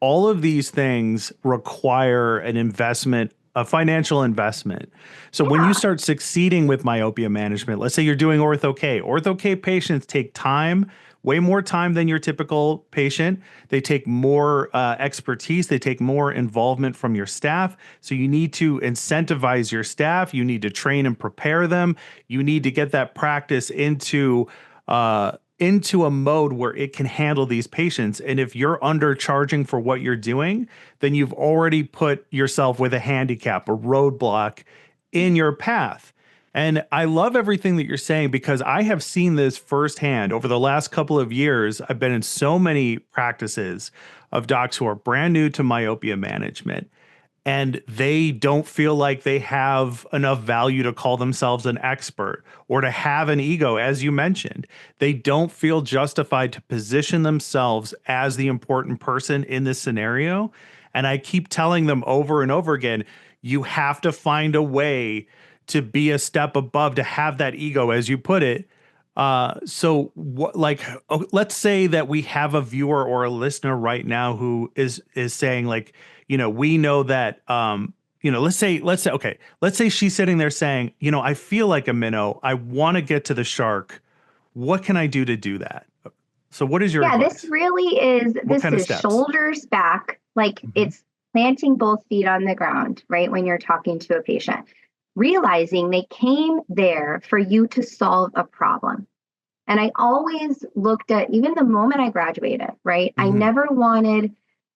all of these things require an investment, a financial investment. So when you Yeah. start succeeding with myopia management, let's say you're doing Ortho-K. Ortho-K patients take time, way more time than your typical patient. They take more expertise. They take more involvement from your staff. So you need to incentivize your staff. You need to train and prepare them. You need to get that practice into a mode where it can handle these patients. And if you're undercharging for what you're doing, then you've already put yourself with a handicap, a roadblock in your path. And I love everything that you're saying because I have seen this firsthand over the last couple of years. I've been in so many practices of docs who are brand new to myopia management and they don't feel like they have enough value to call themselves an expert or to have an ego, as you mentioned. They don't feel justified to position themselves as the important person in this scenario. And I keep telling them over and over again, you have to find a way to be a step above, to have that ego, as you put it. So what, like, let's say that we have a viewer or a listener right now who is saying like, we know that, let's say she's sitting there saying, I feel like a minnow. I want to get to the shark. What can I do to do that? So what is your Yeah, advice? What this kind of is steps? shoulders back, like Hmm. it's planting both feet on the ground, right? When you're talking to a patient, realizing they came there for you to solve a problem. And I always looked at, even the moment I graduated, right? I Hmm. never wanted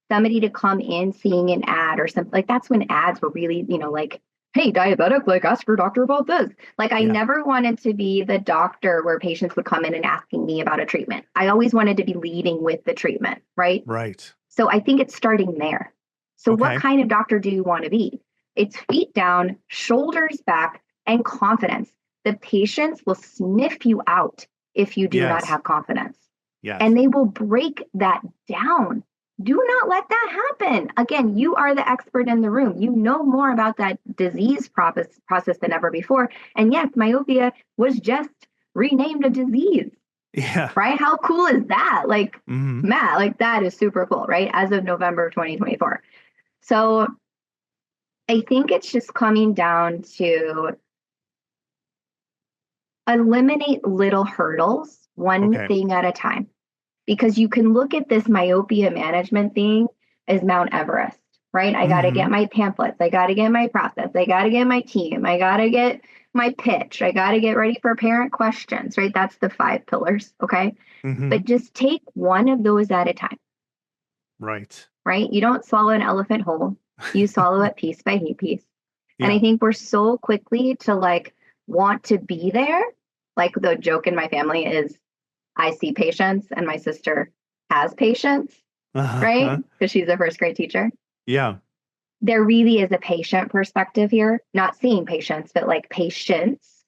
somebody to come in seeing an ad or something. Like that's when ads were really, like, hey, diabetic, like ask your doctor about this. Like I Yeah. never wanted to be the doctor where patients would come in and asking me about a treatment. I always wanted to be leading with the treatment, right? Right. So I think it's starting there. So what Okay. kind of doctor do you want to be? It's feet down, shoulders back, and confidence. The patients will sniff you out if you do not Yes. have confidence. Yes. And they will break that down. Do not let that happen. Again, you are the expert in the room. You know more about that disease process than ever before. And yes, myopia was just renamed a disease, Yeah. right? How cool is that? Like, Hmm. Matt, like that is super cool, right? As of November 2024. So I think it's just coming down to eliminate little hurdles, one Okay. thing at a time. Because you can look at this myopia management thing as Mount Everest, right? I got to Hmm. get my pamphlets. I got to get my process. I got to get my team. I got to get my pitch. I got to get ready for parent questions, right? That's the 5 pillars. Okay. Hmm. But just take one of those at a time, Right. right? You don't swallow an elephant whole, you swallow it piece by piece. And I Yeah. think we're so quickly to like want to be there. Like the joke in my family is I see patients and my sister has patients, right? Uh-huh. Because she's a first grade teacher. Yeah. There really is a patient perspective here, not seeing patients, but like patience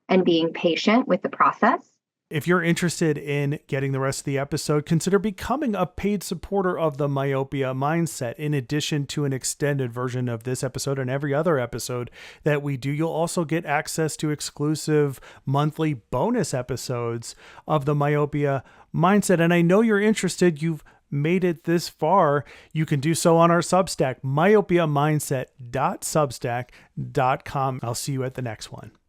and being patient with the process. If you're interested in getting the rest of the episode, consider becoming a paid supporter of the Myopia Mindset. In addition to an extended version of this episode and every other episode that we do, you'll also get access to exclusive monthly bonus episodes of the Myopia Mindset. And I know you're interested. You've made it this far. You can do so on our Substack, myopiamindset.substack.com. I'll see you at the next one.